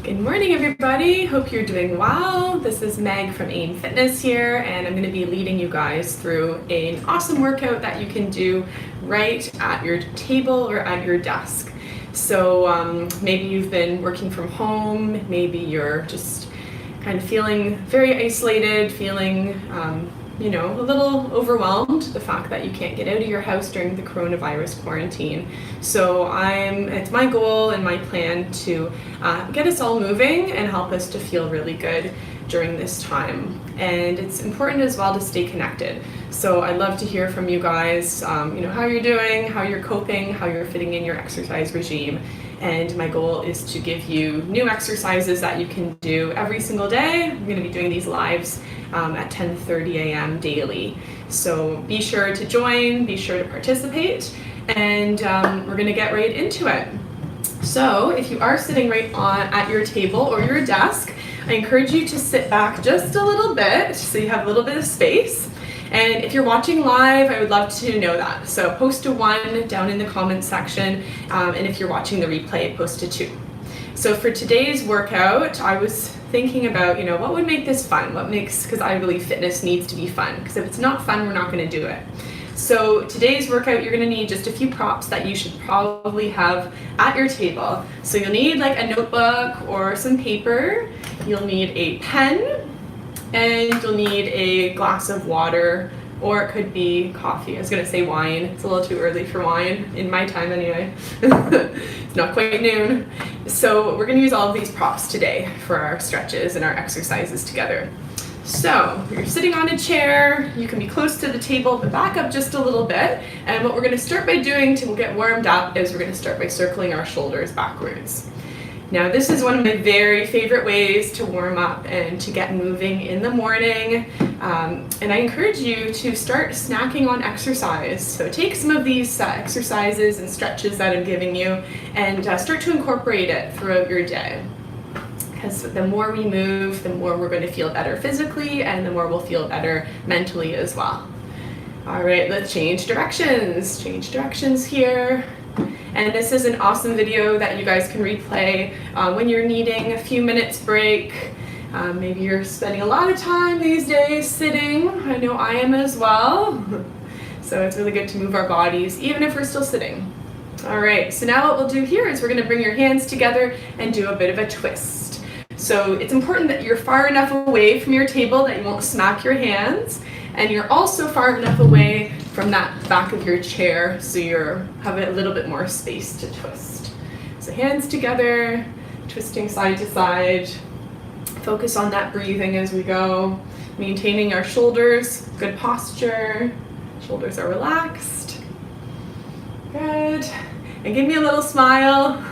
Good morning, everybody. Hope you're doing well. This is Meg from AIM Fitness here, and I'm going to be leading you guys through an awesome workout that you can do right at your table or at your desk. So maybe you've been working from home, maybe you're just kind of feeling very isolated, feeling a little overwhelmed, the fact that you can't get out of your house during the coronavirus quarantine. So it's my goal and my plan to get us all moving and help us to feel really good during this time. And it's important as well to stay connected. So I'd love to hear from you guys, how you're doing, how you're coping, how you're fitting in your exercise regime. And my goal is to give you new exercises that you can do every single day. I'm going to be doing these lives at 10:30 a.m. daily. So be sure to join, be sure to participate, and we're going to get right into it. So if you are sitting right at your table or your desk, I encourage you to sit back just a little bit so you have a little bit of space. And if you're watching live, I would love to know that. So post a 1 down in the comments section, and if you're watching the replay, post a 2. So for today's workout, I was thinking about, what would make this fun? Because I believe fitness needs to be fun, because if it's not fun, we're not going to do it. So today's workout, you're going to need just a few props that you should probably have at your table. So you'll need like a notebook or some paper, you'll need a pen, and you'll need a glass of water, or it could be coffee. I was gonna say wine. It's a little too early for wine, in my time anyway. It's not quite noon. So we're gonna use all of these props today for our stretches and our exercises together. So you're sitting on a chair, you can be close to the table, but back up just a little bit. And what we're gonna start by doing to get warmed up is we're gonna start by circling our shoulders backwards. Now this is one of my very favorite ways to warm up and to get moving in the morning. And I encourage you to start snacking on exercise. So take some of these exercises and stretches that I'm giving you and start to incorporate it throughout your day. Because the more we move, the more we're going to feel better physically and the more we'll feel better mentally as well. All right, let's change directions. Change directions here. And this is an awesome video that you guys can replay when you're needing a few minutes break. Maybe you're spending a lot of time these days sitting. I know I am as well. So it's really good to move our bodies, even if we're still sitting. All right, so now what we'll do here is we're gonna bring your hands together and do a bit of a twist. So it's important that you're far enough away from your table that you won't smack your hands. And you're also far enough away from that back of your chair so you have a little bit more space to twist. So hands together, twisting side to side. Focus on that breathing as we go. Maintaining our shoulders, good posture. Shoulders are relaxed. Good. And give me a little smile.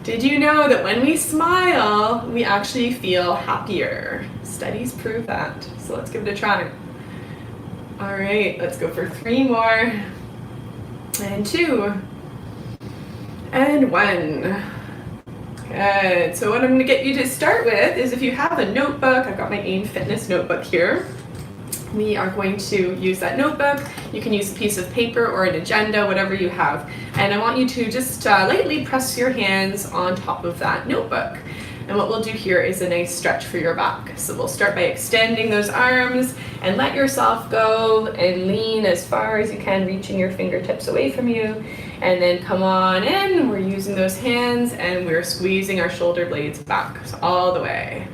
Did you know that when we smile, we actually feel happier? Studies prove that. So let's give it a try. All right, let's go for 3 more. And 2. And 1. Good. So what I'm gonna get you to start with is if you have a notebook, I've got my AIM Fitness notebook here. We are going to use that notebook. You can use a piece of paper or an agenda, whatever you have. And I want you to just lightly press your hands on top of that notebook. And what we'll do here is a nice stretch for your back. So we'll start by extending those arms and let yourself go and lean as far as you can, reaching your fingertips away from you. And then come on in, we're using those hands and we're squeezing our shoulder blades back, so all the way.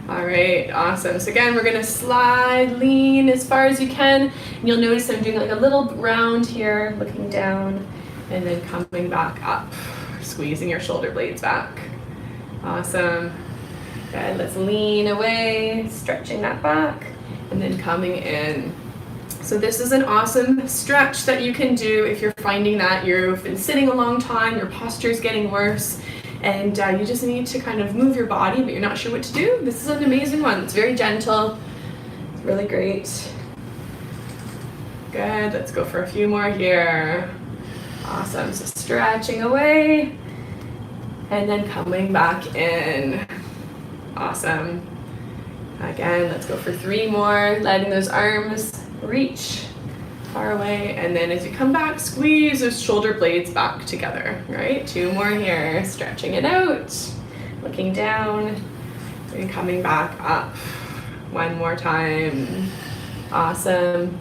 All right, awesome. So again, we're gonna slide, lean as far as you can. And you'll notice I'm doing like a little round here, looking down, and then coming back up, squeezing your shoulder blades back. Awesome. Good, let's lean away, stretching that back, and then coming in. So this is an awesome stretch that you can do if you're finding that you've been sitting a long time, your posture is getting worse, and you just need to kind of move your body, but you're not sure what to do. This is an amazing one. It's very gentle. It's really great. Good, let's go for a few more here. Awesome, so stretching away, and then coming back in. Awesome. Again, let's go for 3 more, letting those arms reach far away, and then as you come back, squeeze those shoulder blades back together, right? 2 more here, stretching it out, looking down, and coming back up. One more time. Awesome.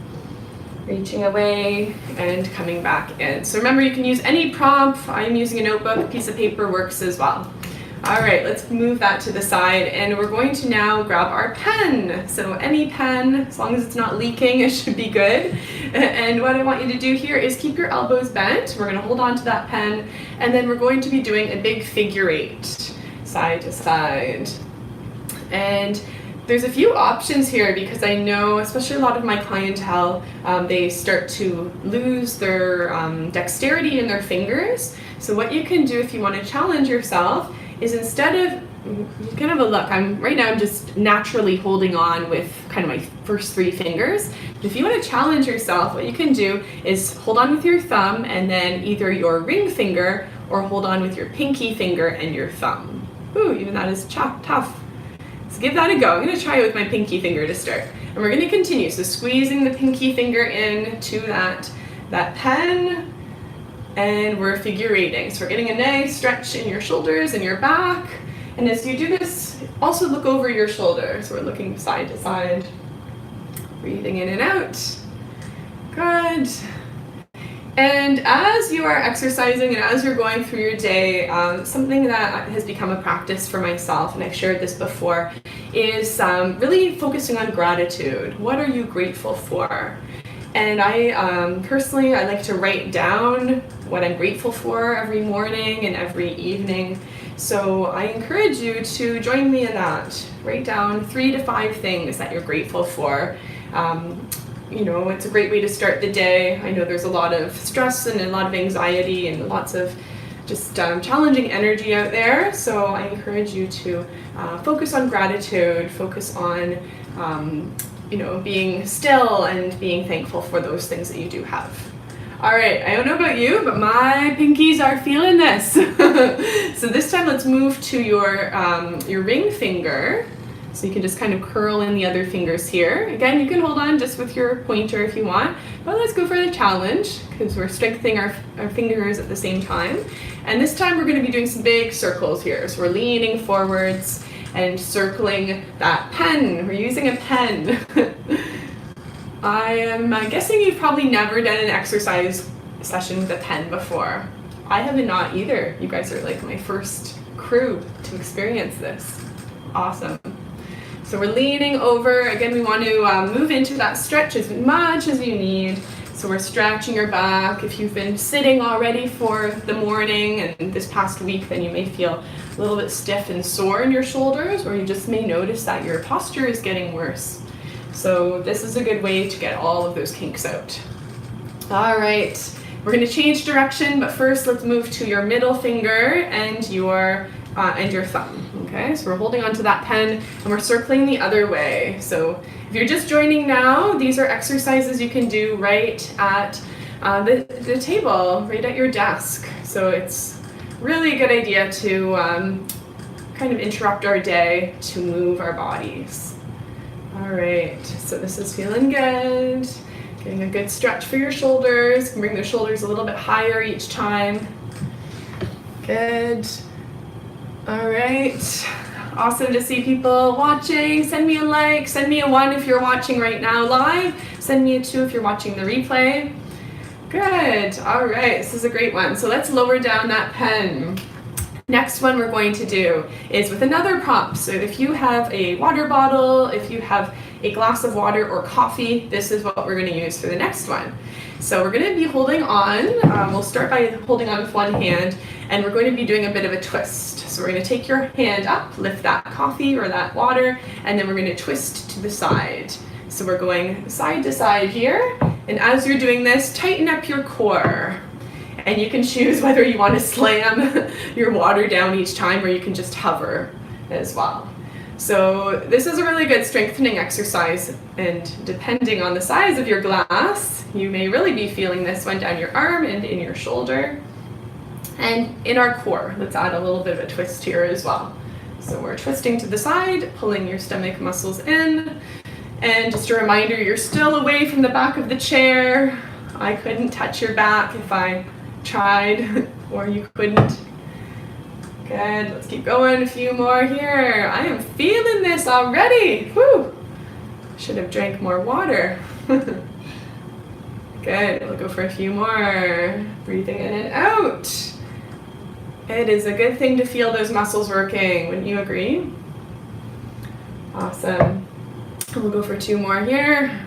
Reaching away and coming back in. So remember, you can use any prompt. I'm using a notebook, a piece of paper works as well. All right, let's move that to the side, and we're going to now grab our pen. So any pen, as long as it's not leaking, it should be good. And what I want you to do here is keep your elbows bent. We're going to hold on to that pen, and then we're going to be doing a big figure 8, side to side. And there's a few options here because I know, especially a lot of my clientele, they start to lose their dexterity in their fingers. So what you can do if you want to challenge yourself is instead of, you can have a look, right now I'm just naturally holding on with kind of my first 3 fingers. If you want to challenge yourself, what you can do is hold on with your thumb and then either your ring finger or hold on with your pinky finger and your thumb. Ooh, even that is tough. So give that a go. I'm going to try it with my pinky finger to start. And we're going to continue. So squeezing the pinky finger in to that pen, and we're figure 8ing. So we're getting a nice stretch in your shoulders and your back. And as you do this, also look over your shoulder. So we're looking side to side, breathing in and out. Good. And as you are exercising and as you're going through your day, something that has become a practice for myself, and I've shared this before, is really focusing on gratitude. What are you grateful for? And I personally like to write down what I'm grateful for every morning and every evening. So I encourage you to join me in that. Write down 3 to 5 things that you're grateful for. You know, it's a great way to start the day. I know there's a lot of stress and a lot of anxiety and lots of just challenging energy out there. So I encourage you to focus on gratitude, focus on you know, being still and being thankful for those things that you do have. All right, I don't know about you, but my pinkies are feeling this. So this time let's move to your ring finger. So you can just kind of curl in the other fingers here. Again, you can hold on just with your pointer if you want, but let's go for the challenge because we're strengthening our fingers at the same time. And this time we're going to be doing some big circles here. So we're leaning forwards and circling that pen. We're using a pen. I am guessing you've probably never done an exercise session with a pen before. I have not either. You guys are like my first crew to experience this. Awesome. So we're leaning over. Again, we want to move into that stretch as much as you need. So we're stretching your back. If you've been sitting already for the morning and this past week, then you may feel a little bit stiff and sore in your shoulders, or you just may notice that your posture is getting worse. So this is a good way to get all of those kinks out. All right, we're going to change direction, but first let's move to your middle finger and your thumb. Okay, so we're holding onto that pen and we're circling the other way. So if you're just joining now, these are exercises you can do right at the table, right at your desk. So it's really a good idea to kind of interrupt our day to move our bodies. All right, so this is feeling good. Getting a good stretch for your shoulders. You can bring the shoulders a little bit higher each time. Good. All right, awesome to see people watching. Send me a like, send me a 1 if you're watching right now live. Send me a 2 if you're watching the replay. Good, all right, this is a great one. So let's lower down that pen. Next one we're going to do is with another prompt. So if you have a water bottle, if you have a glass of water or coffee, this is what we're going to use for the next one. So we're going to be holding on. We'll start by holding on with one hand, and we're going to be doing a bit of a twist. So we're going to take your hand up, lift that coffee or that water, and then we're going to twist to the side. So we're going side to side here, and as you're doing this, tighten up your core. And you can choose whether you want to slam your water down each time or you can just hover as well. So this is a really good strengthening exercise, and depending on the size of your glass, you may really be feeling this one down your arm and in your shoulder. And in our core, let's add a little bit of a twist here as well. So we're twisting to the side, pulling your stomach muscles in. And just a reminder, you're still away from the back of the chair. I couldn't touch your back if I tried, or you couldn't. Good, let's keep going, a few more here. I am feeling this already. Whew. Should have drank more water. Good, we'll go for a few more. Breathing in and out. It is a good thing to feel those muscles working, wouldn't you agree? Awesome. We'll go for 2 more here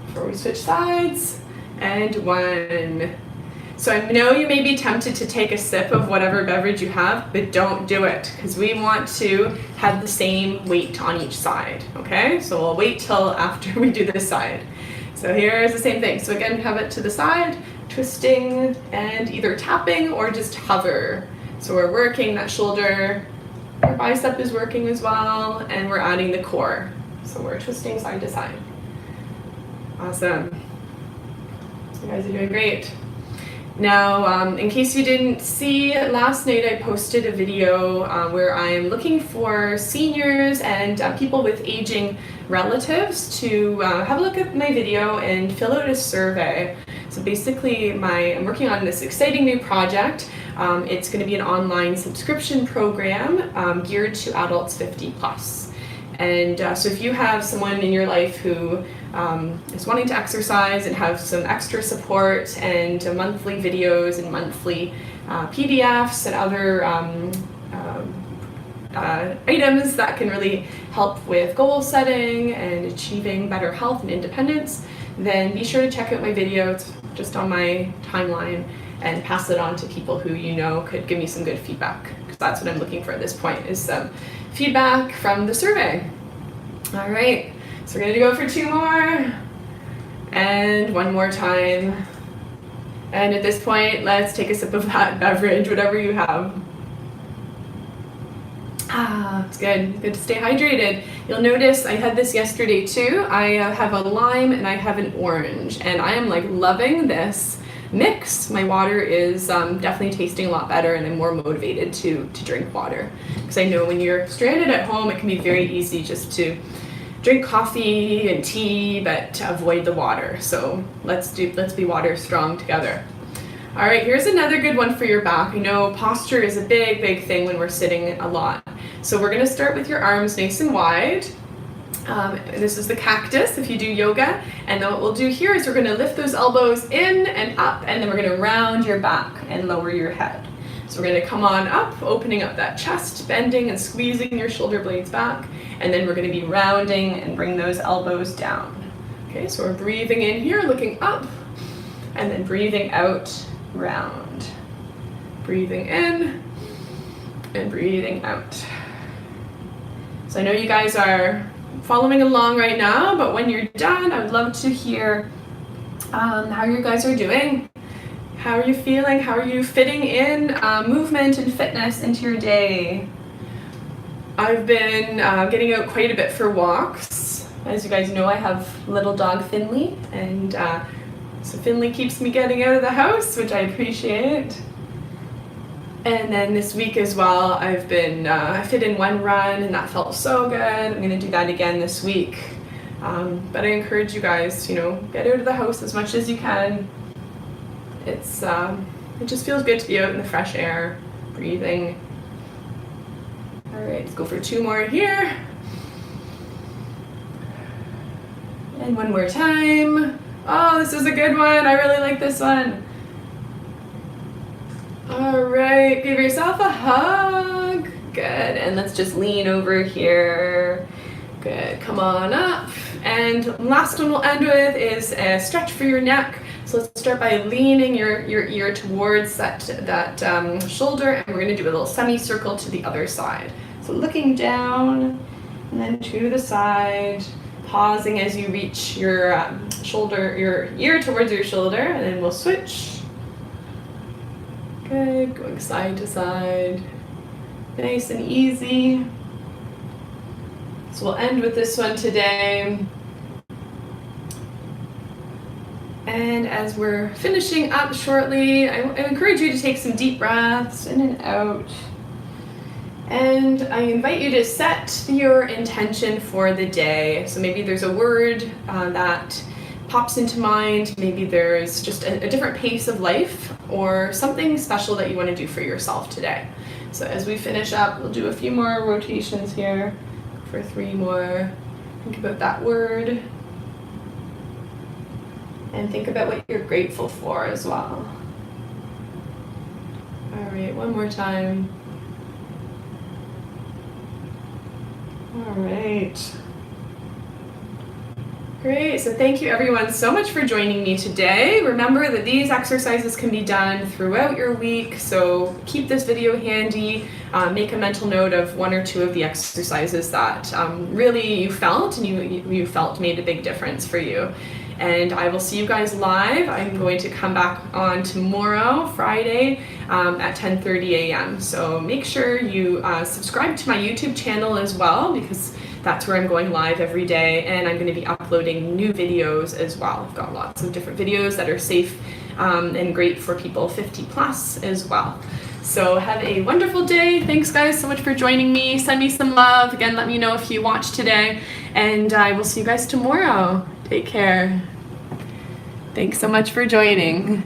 before we switch sides. And 1. So I know you may be tempted to take a sip of whatever beverage you have, but don't do it because we want to have the same weight on each side, okay? So we'll wait till after we do this side. So here's the same thing. So again, have it to the side, twisting and either tapping or just hover. So we're working that shoulder, our bicep is working as well, and we're adding the core. So we're twisting side to side. Awesome. You guys are doing great. Now, in case you didn't see, last night I posted a video where I'm looking for seniors and people with aging relatives to have a look at my video and fill out a survey. So basically, I'm working on this exciting new project. It's going to be an online subscription program geared to adults 50 plus. And so if you have someone in your life who is wanting to exercise and have some extra support and monthly videos and monthly PDFs and other items that can really help with goal setting and achieving better health and independence, then be sure to check out my video. It's just on my timeline, and pass it on to people who you know could give me some good feedback, because that's what I'm looking for at this point, is some feedback from the survey. All right, so we're gonna go for 2 more and 1 more time. And at this point, let's take a sip of that beverage, whatever you have. It's good to stay hydrated. You'll notice I had this yesterday too. I have a lime and I have an orange, and I am like loving this mix. My water is definitely tasting a lot better, and I'm more motivated to drink water, because I know when you're stranded at home, it can be very easy just to drink coffee and tea but avoid the water. So let's be water strong together. All right, here's another good one for your back. I know posture is a big thing when we're sitting a lot. So we're gonna start with your arms nice and wide. This is the cactus if you do yoga, and then what we'll do here is we're gonna lift those elbows in and up, and then we're gonna round your back and lower your head. So we're gonna come on up, opening up that chest, bending and squeezing your shoulder blades back, and then we're gonna be rounding and bring those elbows down. Okay, so we're breathing in here, looking up, and then breathing out, round. Breathing in and breathing out. So I know you guys are following along right now, but when you're done, I would love to hear how you guys are doing. How are you feeling? How are you fitting in movement and fitness into your day? I've been getting out quite a bit for walks. As you guys know, I have little dog Finley, and so Finley keeps me getting out of the house, which I appreciate. And then this week as well, I've been, I fit in 1 run, and that felt so good. I'm gonna do that again this week. But I encourage you guys, get out of the house as much as you can. It just feels good to be out in the fresh air, breathing. All right, let's go for 2 more here. And 1 more time. Oh, this is a good one. I really like this one. All right, give yourself a hug. Good, and let's just lean over here. Good, come on up. And last one we'll end with is a stretch for your neck. So let's start by leaning your ear towards that shoulder, and we're gonna do a little semicircle to the other side. So looking down, and then to the side, pausing as you reach your your ear towards your shoulder, and then we'll switch. Good, going side to side, nice and easy. So we'll end with this one today. And as we're finishing up shortly, I encourage you to take some deep breaths in and out. And I invite you to set your intention for the day. So maybe there's a word that pops into mind. Maybe there's just a different pace of life or something special that you want to do for yourself today. So as we finish up, we'll do a few more rotations here for 3 more. Think about that word. And think about what you're grateful for as well. All right, one more time. All right. Great, so thank you everyone so much for joining me today. Remember that these exercises can be done throughout your week, so keep this video handy. Make a mental note of 1 or 2 of the exercises that really you felt and you felt made a big difference for you. And I will see you guys live. I'm going to come back on tomorrow, Friday, at 10:30 a.m. So make sure you subscribe to my YouTube channel as well, because that's where I'm going live every day, and I'm going to be uploading new videos as well. I've got lots of different videos that are safe and great for people 50 plus as well. So have a wonderful day. Thanks guys so much for joining me. Send me some love. Again, let me know if you watched today, and I will see you guys tomorrow. Take care. Thanks so much for joining.